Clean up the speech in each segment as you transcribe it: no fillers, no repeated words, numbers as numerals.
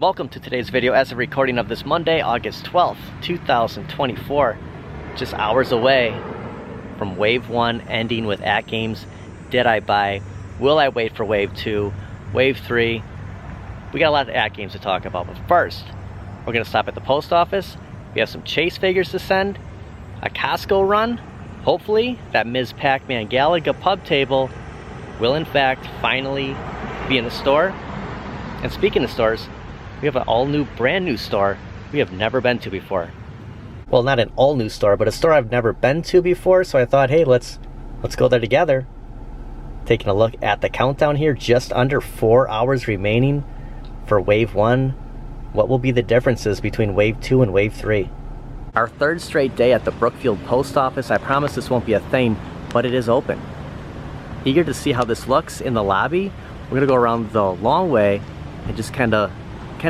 Welcome to today's video as a recording of this Monday, August 12th, 2024. Just hours away from Wave 1 ending with ATGames. Did I buy? Will I wait for Wave 2? Wave 3? We got a lot of ATGames to talk about, but first, we're going to stop at the post office. We have some Chase figures to send, a Costco run. Hopefully, that Ms. Pac-Man Galaga pub table will in fact finally be in the store. And speaking of stores, we have an all-new, brand new store we have never been to before. Well, not an all-new store, but a store I've never been to before, so I thought, hey, let's go there together. Taking a look at the countdown here, just under 4 hours remaining for Wave 1. What will be the differences between Wave 2 and Wave 3? Our third straight day at the Brookfield Post Office. I promise this won't be a thing, but it is open. Eager to see how this looks in the lobby. We're gonna go around the long way and just kind of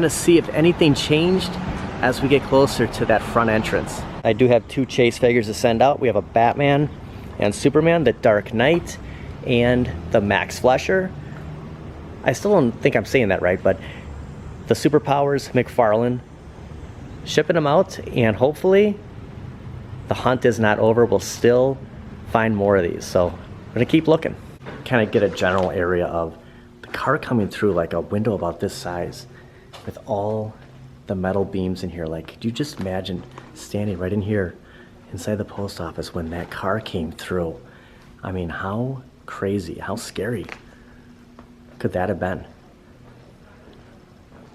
see if anything changed as we get closer to that front entrance. I do have two Chase figures to send out. We have a Batman and Superman, the Dark Knight, and the Max Flesher. I still don't think I'm saying that right, but the Superpowers McFarlane. Shipping them out, and hopefully the hunt is not over. We'll still find more of these, so we're gonna keep looking. Kind of get a general area of the car coming through, like a window about this size, with all the metal beams in here. Like, could you just imagine standing right in here inside the post office when that car came through? I mean, how crazy, how scary could that have been?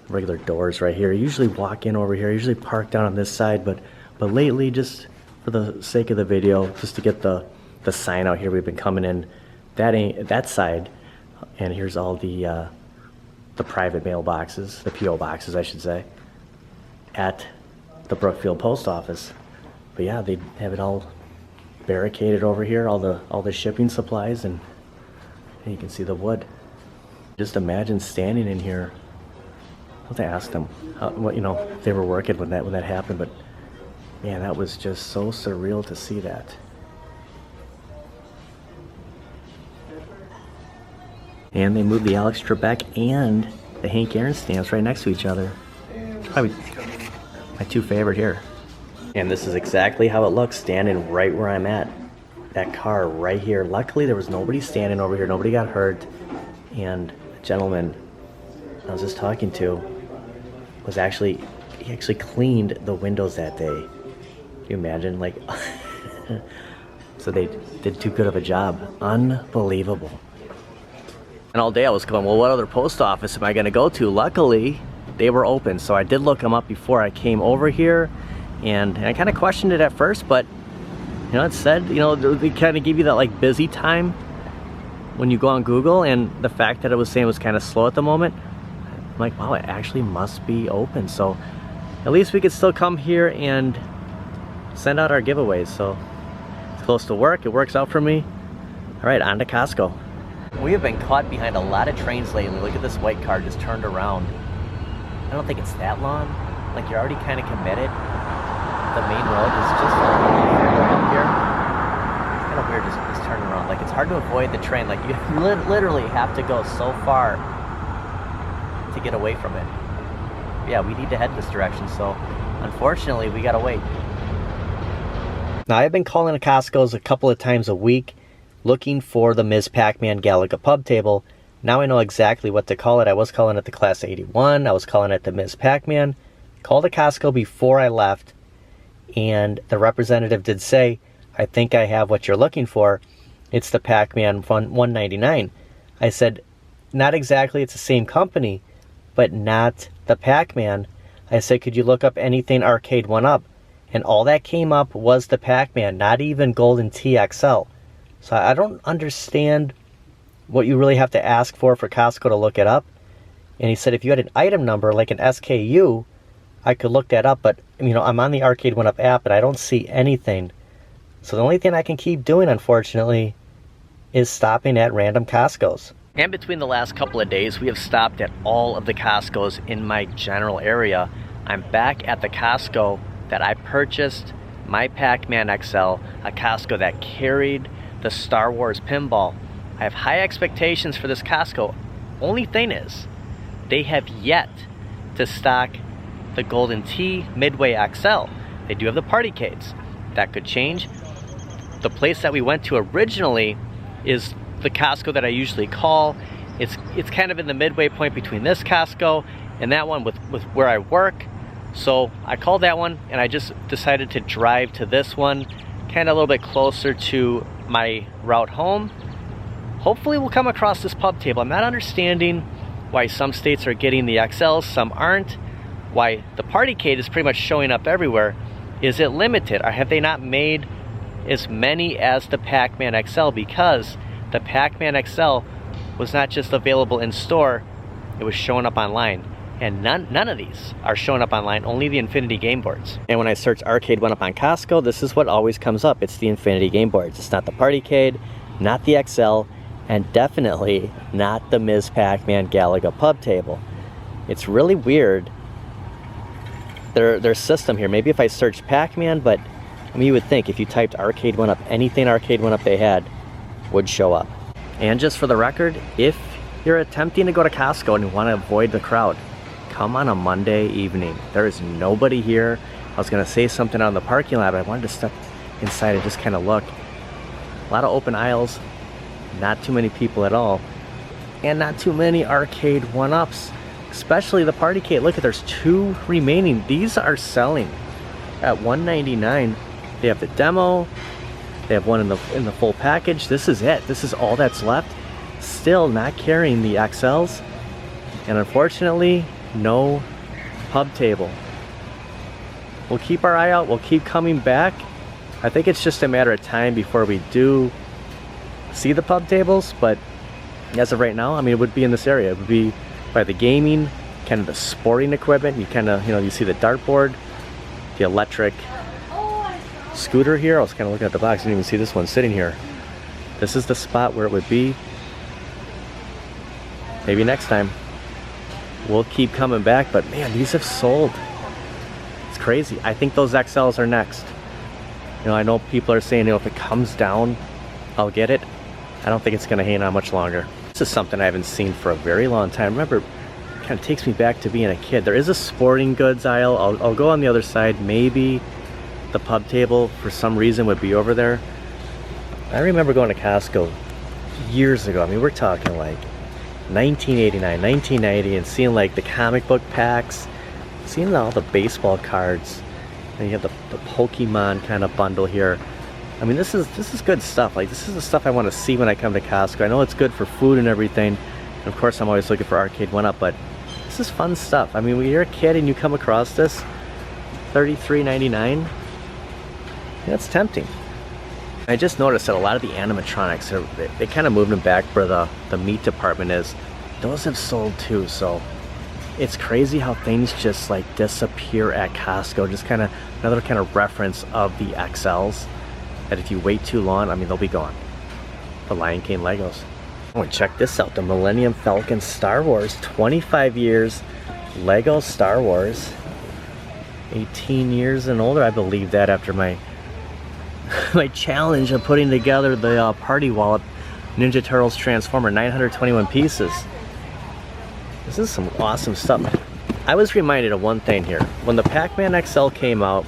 Regular doors right here. I usually walk in over here. I usually park down on this side, but lately, just for the sake of the video, just to get the sign out here, we've been coming in that side, and here's all the private mailboxes, the P.O. boxes, I should say, at the Brookfield Post Office. But yeah, they have it all barricaded over here, all the shipping supplies, and you can see the wood. Just imagine standing in here. I'll have to ask them what, if they were working when that happened, but man, that was just so surreal to see that. And they moved the Alex Trebek and the Hank Aaron stamps right next to each other. Probably my two favorite here. And this is exactly how it looks standing right where I'm at. That car right here. Luckily there was nobody standing over here. Nobody got hurt. And the gentleman I was just talking to was he actually cleaned the windows that day. Can you imagine? Like, so they did too good of a job. Unbelievable. And all day I was going, well, what other post office am I gonna go to? Luckily, they were open, so I did look them up before I came over here, and I kind of questioned it at first, but it said, they kind of give you that like busy time when you go on Google, and the fact that it was saying it was kind of slow at the moment, I'm like, wow, it actually must be open. So at least we could still come here and send out our giveaways. So it's close to work, it works out for me. All right, on to Costco. We have been caught behind a lot of trains lately. Look at this white car just turned around. I don't think it's that long. Like, you're already kind of committed. The main road is just a little further up here. It's kind of weird just turning around. Like, it's hard to avoid the train. Like, you literally have to go so far to get away from it. Yeah, we need to head this direction, so unfortunately we gotta wait. Now, I've been calling the Costco's a couple of times a week looking for the Ms. Pac-Man Galaga pub table. Now I know exactly what to call it. I was calling it the Class 81. I was calling it the Ms. Pac-Man. Called the Costco before I left, and the representative did say, I think I have what you're looking for. It's the Pac-Man 199. I said, not exactly, it's the same company, but not the Pac-Man. I said, could you look up anything Arcade1up? And all that came up was the Pac-Man, not even Golden TXL. So I don't understand what you really have to ask for Costco to look it up. And he said if you had an item number, like an SKU, I could look that up. But, I'm on the Arcade1up app, and I don't see anything. So the only thing I can keep doing, unfortunately, is stopping at random Costco's. And between the last couple of days, we have stopped at all of the Costco's in my general area. I'm back at the Costco that I purchased my Pac-Man XL, a Costco that carried the Star Wars pinball. I have high expectations for this Costco. Only thing is, they have yet to stock the Golden Tee Midway XL. They do have the Partycades. That could change. The place that we went to originally is the Costco that I usually call. It's kind of in the midway point between this Costco and that one with where I work. So I called that one, and I just decided to drive to this one, kind of a little bit closer to my route home. Hopefully we'll come across this pub table. I'm not understanding why some states are getting the XLs, some aren't. Why the Partycade is pretty much showing up everywhere. Is it limited, or have they not made as many as the Pac-Man XL? Because the Pac-Man XL was not just available in store, it was showing up online. And none of these are showing up online, only the Infinity game boards. And when I search Arcade1up on Costco, this is what always comes up. It's the Infinity game boards. It's not the Partycade, not the XL, and definitely not the Ms. Pac-Man Galaga pub table. It's really weird, their system here. Maybe if I search Pac-Man, but I mean, you would think if you typed Arcade1up, anything Arcade1up they had would show up. And just for the record, if you're attempting to go to Costco and you want to avoid the crowd, come on a Monday evening. There is nobody here. I was gonna say something out in the parking lot, but I wanted to step inside and just kind of look. A lot of open aisles, not too many people at all, and not too many Arcade1ups, especially the Partycade. Look, there's 2 remaining. These are selling at $199. They have the demo, they have one in the full package. This is it. This is all that's left. Still not carrying the XLs, and unfortunately, no pub table. We'll keep our eye out. We'll keep coming back. I think it's just a matter of time before we do see the pub tables, but as of right now, I mean, it would be in this area. It would be by the gaming, kind of the sporting equipment. You kind of, you see the dartboard, the electric scooter here. I was kind of looking at the box. I didn't even see this one sitting here. This is the spot where it would be. Maybe next time. We'll keep coming back, but man, these have sold. It's crazy. I think those XLs are next. I know people are saying, if it comes down, I'll get it. I don't think it's gonna hang on much longer. This is something I haven't seen for a very long time. Remember, it kind of takes me back to being a kid. There is a sporting goods aisle. I'll go on the other side. Maybe the pub table, for some reason, would be over there. I remember going to Costco years ago. I mean, we're talking like 1989, 1990, and seeing like the comic book packs, seeing all the baseball cards, and you have the Pokemon kind of bundle here. I mean, this is good stuff. Like, this is the stuff I want to see when I come to Costco. I know it's good for food and everything, and of course I'm always looking for Arcade1up, but this is fun stuff. I mean, when you're a kid and you come across this, $33.99, that's tempting. I just noticed that a lot of the animatronics, they kind of moved them back where the meat department is. Those have sold too, so it's crazy how things just like disappear at Costco. Just kind of another kind of reference of the XLs, that if you wait too long, I mean, they'll be gone. The Lion King Legos. Oh, and check this out, the Millennium Falcon Star Wars, 25 years, Lego Star Wars, 18 years and older. I believe that after my challenge of putting together the Party Wallop Ninja Turtles Transformer, 921 pieces. This is some awesome stuff. I was reminded of one thing here. When the Pac-Man XL came out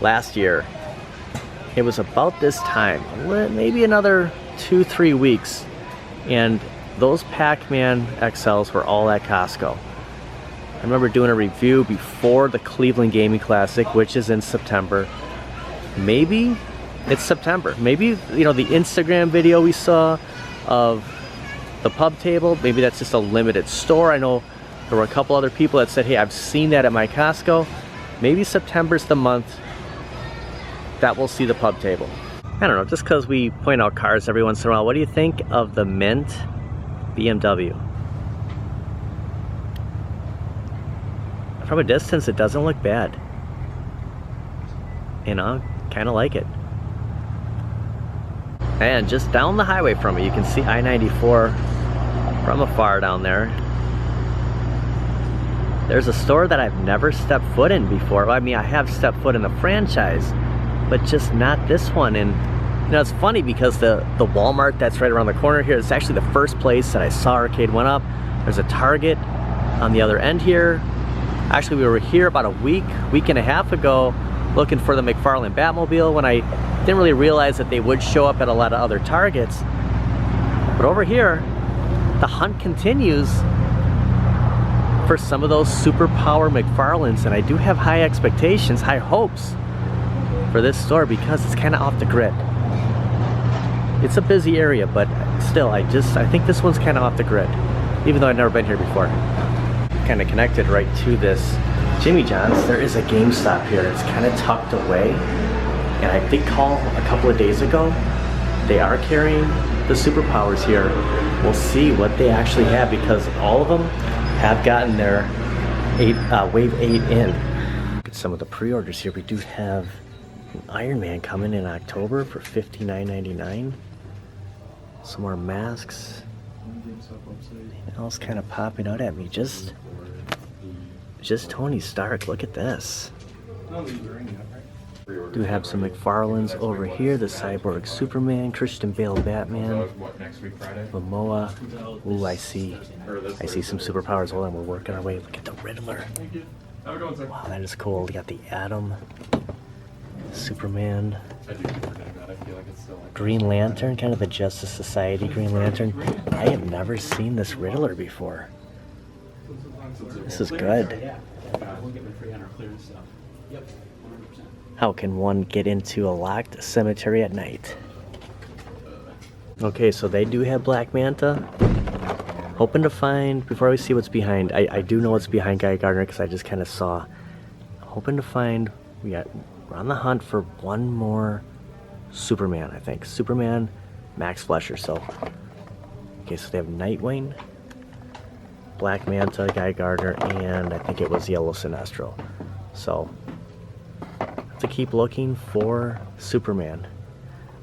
last year, it was about this time, maybe another 2-3 weeks, and those Pac-Man XLs were all at Costco. I remember doing a review before the Cleveland Gaming Classic, which is in September. Maybe it's September. Maybe, the Instagram video we saw of the pub table, maybe that's just a limited store. I know there were a couple other people that said, hey, I've seen that at my Costco. Maybe September's the month that we'll see the pub table. I don't know, just because we point out cars every once in a while, what do you think of the mint BMW? From a distance, it doesn't look bad. Kind of like it. And just down the highway from it, you can see I-94 from afar down there. There's a store that I've never stepped foot in before. Well, I mean, I have stepped foot in the franchise, but just not this one. And it's funny because the Walmart that's right around the corner here is actually the first place that I saw Arcade1up. There's a Target on the other end here. Actually, we were here about a week and a half ago looking for the McFarlane Batmobile when I didn't really realize that they would show up at a lot of other Targets. But over here, the hunt continues for some of those superpower McFarlanes, and I do have high expectations, high hopes for this store because it's kind of off the grid. It's a busy area, but still, I think this one's kind of off the grid, even though I've never been here before. Kind of connected right to this Jimmy John's. There is a GameStop here. It's kind of tucked away, and I did call a couple of days ago. They are carrying the superpowers here. We'll see what they actually have because all of them have gotten their Wave 8 in. Look at some of the pre-orders here. We do have an Iron Man coming in October for $59.99. Some more masks. Anything else kind of popping out at me? Just Tony Stark. Look at this. Do have some McFarlanes over here. The Cyborg Superman, Christian Bale Batman, Momoa. Ooh, I see some superpowers. Hold on, we're working our way. Look at the Riddler. Wow, that is cool. We got the Atom, Superman, Green Lantern, kind of the Justice Society Green Lantern. I have never seen this Riddler before. This is good. How can one get into a locked cemetery at night? Okay, so they do have Black Manta. Hoping to find, before we see what's behind, I do know what's behind Guy Gardner because I just kind of saw. Hoping to find, we're on the hunt for one more Superman, I think. Superman, Max Fleischer, so. Okay, so they have Nightwing, Black Manta, Guy Gardner, and I think it was Yellow Sinestro. So, to keep looking for Superman.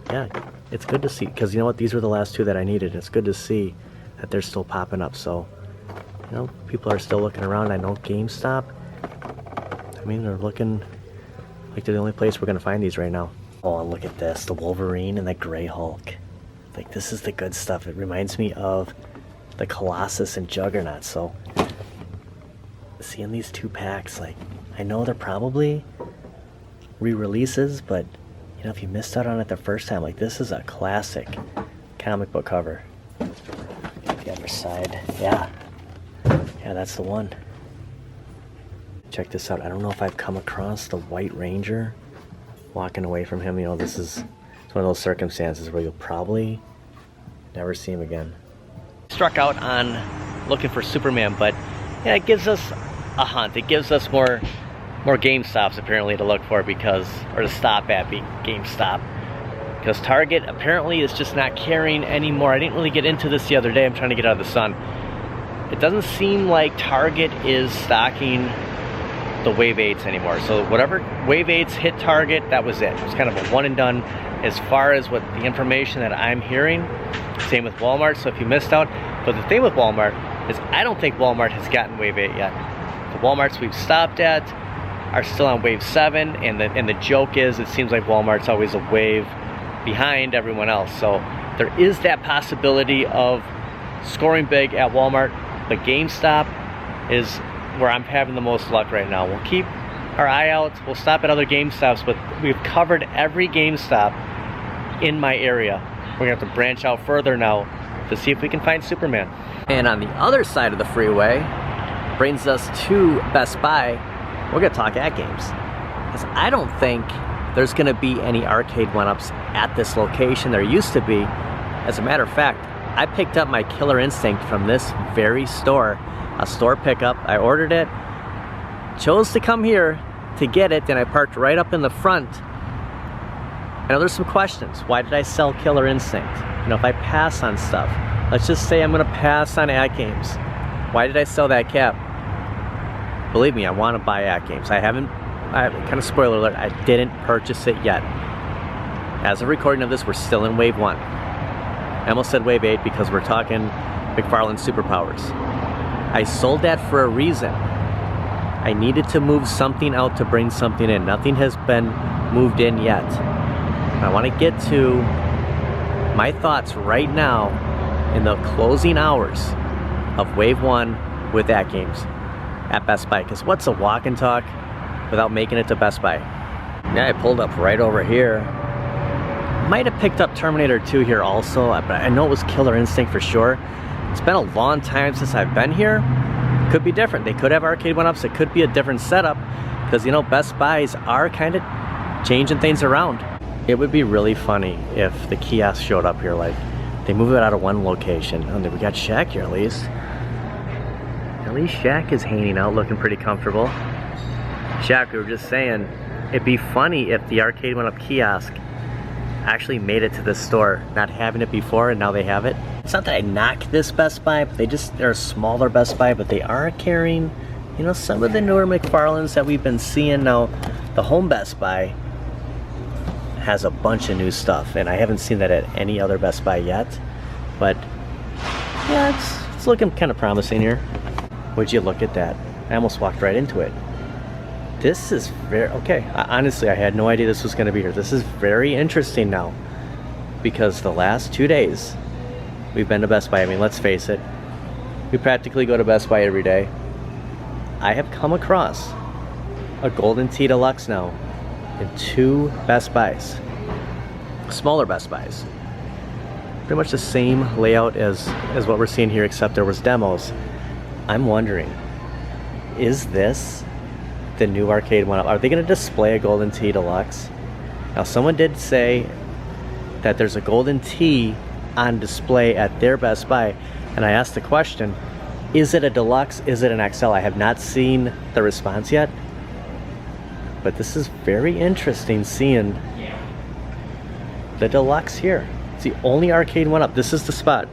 Yeah, it's good to see, because you know what, these were the last two that I needed. It's good to see that they're still popping up, so, you know, people are still looking around. I know GameStop, I mean, they're looking like they're the only place we're going to find these right now. Oh, and look at this, the Wolverine and the Grey Hulk. Like, this is the good stuff. It reminds me of the Colossus and Juggernaut, so seeing these two packs, like, I know they're probably re-releases, but you know, if you missed out on it the first time, like, this is a classic comic book cover. The other side, yeah, that's the one. Check this out. I don't know if I've come across the White Ranger. Walking away from him, you know, it's one of those circumstances where you'll probably never see him again. Struck out on looking for Superman, but yeah, it gives us a hunt. It gives us more GameStops apparently to look for, because, or to stop at GameStop, because Target apparently is just not carrying anymore. I didn't really get into this the other day. I'm trying to get out of the sun. It doesn't seem like Target is stocking the Wave 8s anymore. So whatever Wave 8s hit Target, that was it. It was kind of a one and done as far as what the information that I'm hearing. Same with Walmart, so if you missed out. But the thing with Walmart is I don't think Walmart has gotten Wave 8 yet. The Walmarts we've stopped at are still on Wave 7, and the joke is it seems like Walmart's always a wave behind everyone else. So there is that possibility of scoring big at Walmart, but GameStop is where I'm having the most luck right now. We'll keep our eye out. We'll stop at other GameStops, but we've covered every GameStop in my area. We're gonna have to branch out further now to see if we can find Superman. And on the other side of the freeway brings us to Best Buy. We're gonna talk ATGames, because I don't think there's gonna be any Arcade1ups at this location. There used to be. As a matter of fact, I picked up my Killer Instinct from this very store, a store pickup. I ordered it, chose to come here to get it, and I parked right up in the front. Now there's some questions. Why did I sell Killer Instinct? You know, if I pass on stuff, let's just say I'm gonna pass on ATGames. Why did I sell that cap? Believe me, I want to buy ATGames. I kind of spoiler alert, I didn't purchase it yet. As of recording of this, we're still in Wave 1. I almost said Wave 8 because we're talking McFarlane Superpowers. I sold that for a reason. I needed to move something out to bring something in. Nothing has been moved in yet. I want to get to my thoughts right now in the closing hours of Wave 1 with ATGames. at Best Buy, because what's a walk and talk without making it to Best Buy? Yeah, I pulled up right over here. Might have picked up Terminator 2 here also, but I know it was Killer Instinct for sure. It's been a long time since I've been here. Could be different. They could have Arcade1ups. It could be a different setup, because you know, Best Buys are kind of changing things around. It would be really funny if the kiosk showed up here, like they move it out of one location. Oh, we got Shaq here at least. At least Shaq is hanging out looking pretty comfortable. Shaq, we were just saying, it'd be funny if the Arcade1up kiosk actually made it to this store, not having it before and now they have it. It's not that I knock this Best Buy, but they're a smaller Best Buy, but they are carrying, you know, some of the newer McFarlanes that we've been seeing. Now, the home Best Buy has a bunch of new stuff, and I haven't seen that at any other Best Buy yet, but yeah, it's looking kind of promising here. Would you look at that? I almost walked right into it. This is very, okay, honestly, I had no idea this was going to be here. This is very interesting now, because the last 2 days we've been to Best Buy. I mean, let's face it, we practically go to Best Buy every day. I have come across a Golden Tee Deluxe now in 2 Best Buys, smaller Best Buys. Pretty much the same layout as what we're seeing here, except there was demos. I'm wondering, is this the new Arcade1up? Are they going to display a Golden Tee Deluxe? Now, someone did say that there's a Golden Tee on display at their Best Buy, and I asked the question, is it a Deluxe? Is it an XL? I have not seen the response yet, but this is very interesting seeing the Deluxe here. It's the only Arcade1up. This is the spot.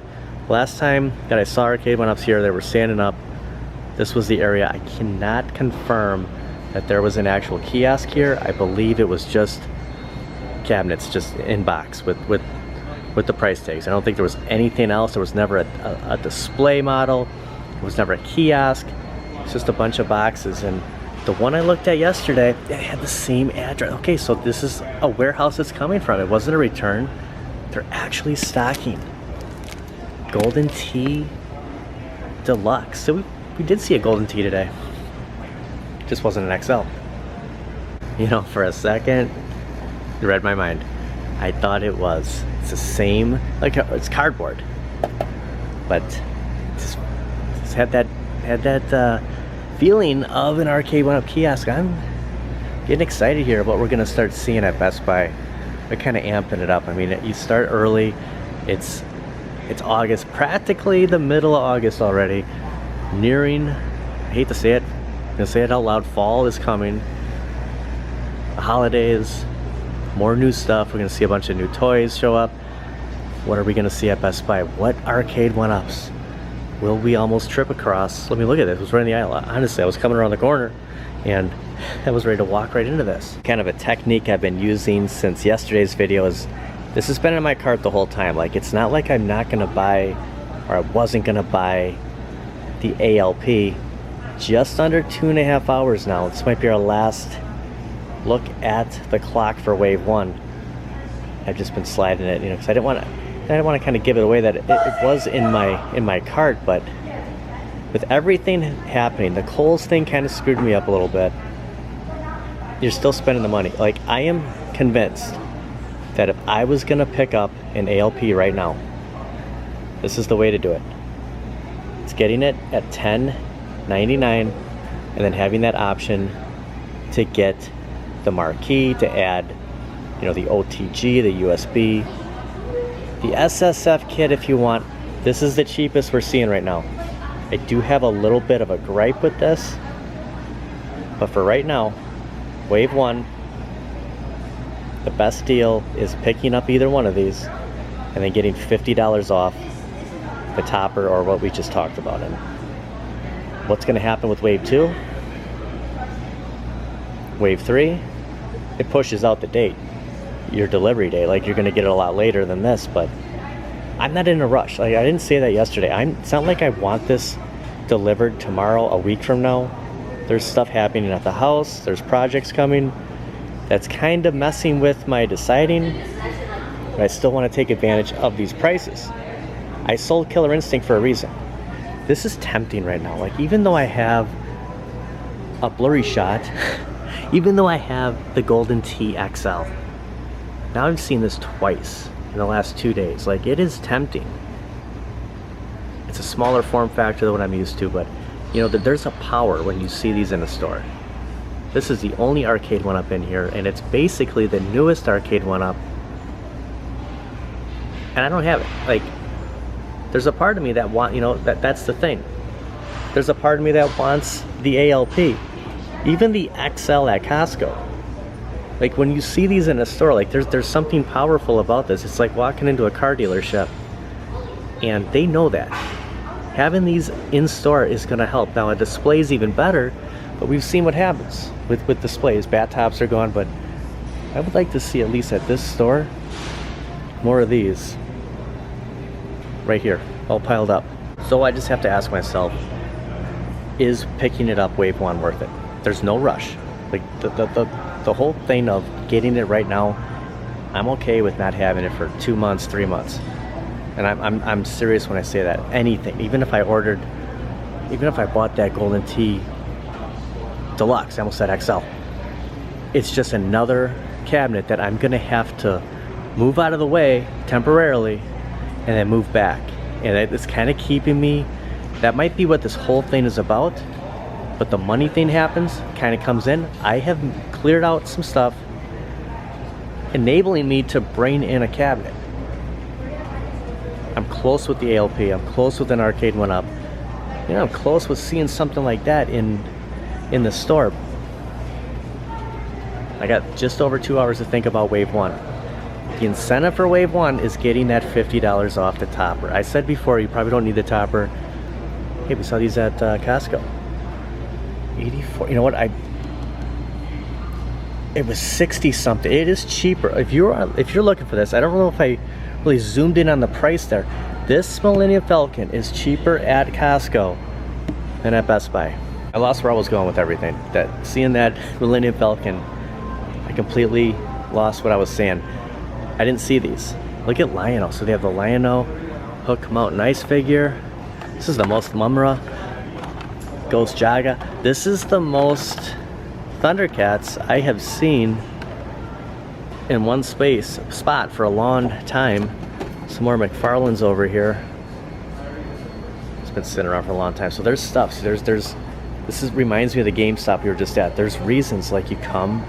Last time that I saw Arcade1ups here, they were standing up. This was the area. I cannot confirm that there was an actual kiosk here. I believe it was just cabinets, just in box with the price tags. I don't think there was anything else. There was never a display model. It was never a kiosk. It's just a bunch of boxes. And the one I looked at yesterday, it had the same address. Okay, so this is a warehouse it's coming from. It wasn't a return. They're actually stocking Golden Tee Deluxe. So we did see a Golden Tee today. Just wasn't an XL. You know, for a second, you read my mind. I thought it was. It's the same, like it's cardboard, but just had that feeling of an Arcade1up kiosk. I'm getting excited here about what we're gonna start seeing at Best Buy. We're kind of amping it up. I mean, you start early. It's August, practically the middle of August already. Nearing, I hate to say it, I'm gonna say it out loud, fall is coming. The holidays, more new stuff. We're gonna see a bunch of new toys show up. What are we gonna see at Best Buy? What Arcade1ups will we almost trip across? Let me look at this. It was right in the aisle. Honestly, I was coming around the corner and I was ready to walk right into this. Kind of a technique I've been using since yesterday's video is, this has been in my cart the whole time. Like, it's not like I'm not gonna buy, or I wasn't gonna buy the ALP. Just under 2.5 hours now. This might be our last look at the clock for Wave 1. I've just been sliding it, you know, because I didn't want to kind of give it away that it was in my cart, but with everything happening, the Kohl's thing kind of screwed me up a little bit. You're still spending the money. Like, I am convinced that if I was gonna pick up an ALP right now, this is the way to do it. It's getting it at $10.99 and then having that option to get the marquee, to add, you know, the OTG, the USB, the SSF kit if you want. This is the cheapest we're seeing right now. I do have a little bit of a gripe with this, but for right now, Wave 1, the best deal is picking up either one of these and then getting $50 off the topper or what we just talked about. And what's going to happen with Wave 2? Wave 3, it pushes out the date, your delivery date. Like, you're going to get it a lot later than this, but I'm not in a rush. Like, I didn't say that yesterday. It's not like I want this delivered tomorrow, a week from now. There's stuff happening at the house. There's projects coming. That's kind of messing with my deciding, but I still want to take advantage of these prices. I sold Killer Instinct for a reason. This is tempting right now. Like, even though I have a blurry shot, even though I have the Golden Tee XL. Now I've seen this twice in the last 2 days. Like, it is tempting. It's a smaller form factor than what I'm used to, but you know, there's a power when you see these in the store. This is the only Arcade1up in here, and it's basically the newest Arcade1up. And I don't have it. Like, there's a part of me that that's the thing. There's a part of me that wants the ALP. Even the XL at Costco. Like, when you see these in a store, like, there's something powerful about this. It's like walking into a car dealership, and they know that. Having these in store is gonna help. Now, a display is even better, but we've seen what happens with displays. Bat tops are gone, but I would like to see, at least at this store, more of these right here, all piled up. So I just have to ask myself, is picking it up Wave 1 worth it? There's no rush. Like, the whole thing of getting it right now, I'm okay with not having it for 2 months, 3 months. And I'm serious when I say that. Anything, even if I bought that Golden Tee Deluxe, I almost said XL, it's just another cabinet that I'm gonna have to move out of the way temporarily and then move back. And it's kind of keeping me, that might be what this whole thing is about, but the money thing happens, kind of comes in. I have cleared out some stuff, enabling me to bring in a cabinet. I'm close with the ALP, I'm close with an Arcade1up. You know, I'm close with seeing something like that in the store. I got just over 2 hours to think about Wave 1. The incentive for Wave 1 is getting that $50 off the topper. I said before, you probably don't need the topper. Hey, we saw these at Costco. 84, you know what, it was 60 something. It is cheaper. If you're looking for this, I don't know if I really zoomed in on the price there. This Millennium Falcon is cheaper at Costco than at Best Buy. I lost where I was going with everything. Seeing that Millennium Falcon, I completely lost what I was saying. I didn't see these. Look at Lion-O. So they have the Lion-O Hook Mountain Ice figure. This is the most Mumra Ghost Jaga. This is the most Thundercats I have seen in one spot for a long time. Some more McFarlane's over here. It's been sitting around for a long time. So there's stuff. So this reminds me of the GameStop we were just at. There's reasons, like, you come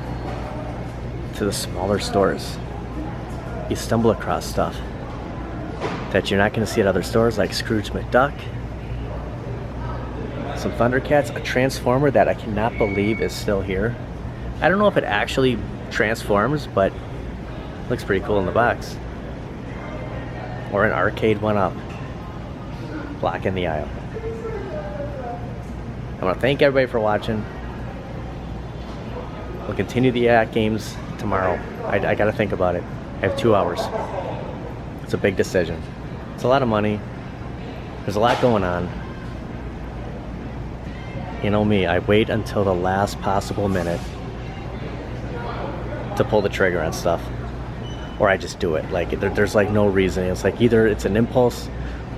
to the smaller stores, you stumble across stuff that you're not going to see at other stores, like Scrooge McDuck, some Thundercats, a Transformer that I cannot believe is still here. I don't know if it actually transforms, but it looks pretty cool in the box. Or an Arcade1up blocking the aisle. I want to thank everybody for watching. We'll continue the ATGames tomorrow. I got to think about it. I have 2 hours. It's a big decision. It's a lot of money. There's a lot going on. You know me, I wait until the last possible minute to pull the trigger on stuff. Or I just do it. Like, there's like no reason. It's like either it's an impulse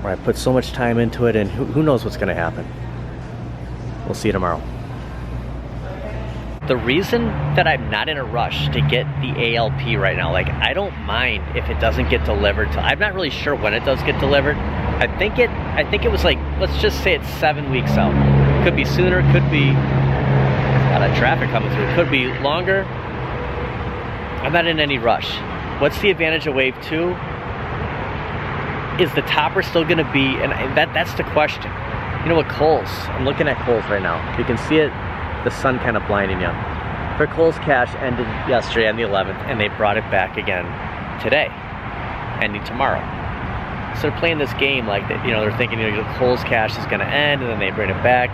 or I put so much time into it, and who knows what's going to happen. We'll see you tomorrow. The reason that I'm not in a rush to get the ALP right now, like, I don't mind if it doesn't get delivered till, I'm not really sure when it does get delivered. I think it was like, let's just say it's 7 weeks out. Could be sooner, could be a lot of traffic coming through, could be longer. I'm not in any rush. What's the advantage of Wave 2? Is the topper still gonna be, and that's the question. You know what, Kohl's, I'm looking at Kohl's right now. You can see it, the sun kind of blinding you. Their Kohl's Cash ended yesterday on the 11th, and they brought it back again today, ending tomorrow. So they're playing this game like that, you know, they're thinking, you know, Kohl's Cash is gonna end, and then they bring it back.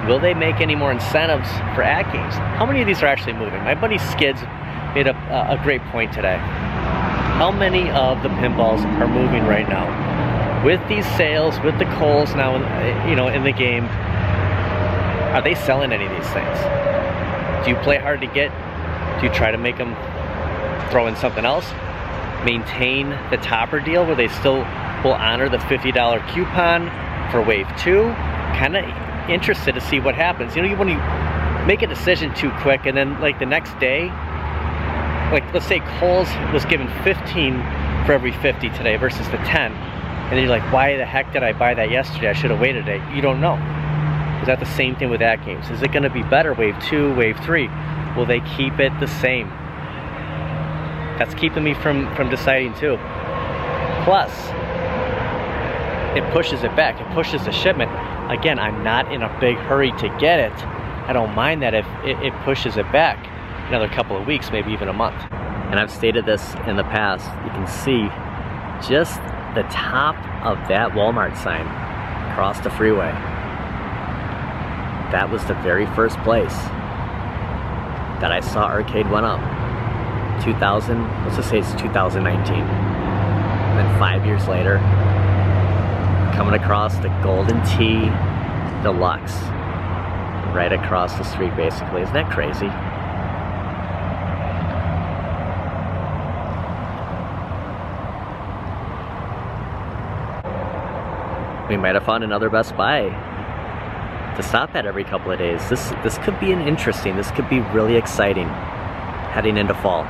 Will they make any more incentives for ATGames? How many of these are actually moving? My buddy Skids made a great point today. How many of the pinballs are moving right now? With these sales, with the Kohl's now, you know, in the game, are they selling any of these things? Do you play hard to get? Do you try to make them throw in something else? Maintain the topper deal where they still will honor the $50 coupon for Wave 2? Kind of interested to see what happens. You know, when make a decision too quick, and then like the next day, like let's say Kohl's was given 15 for every 50 today versus the 10, and then you're like, why the heck did I buy that yesterday? I should have waited a day. You don't know. Is that the same thing with ATGames? Is it going to be better wave 2, wave 3? Will they keep it the same? That's keeping me from deciding too. Plus, it pushes it back. It pushes the shipment. Again, I'm not in a big hurry to get it. I don't mind that if it pushes it back another couple of weeks, maybe even a month. And I've stated this in the past. You can see just the top of that Walmart sign across the freeway. That was the very first place that I saw Arcade1up. 2000, let's just say it's 2019. And then 5 years later, coming across the Golden Tee Deluxe. Right across the street, basically. Isn't that crazy? We might have found another Best Buy to stop at every couple of days. This could be this could be really exciting heading into fall.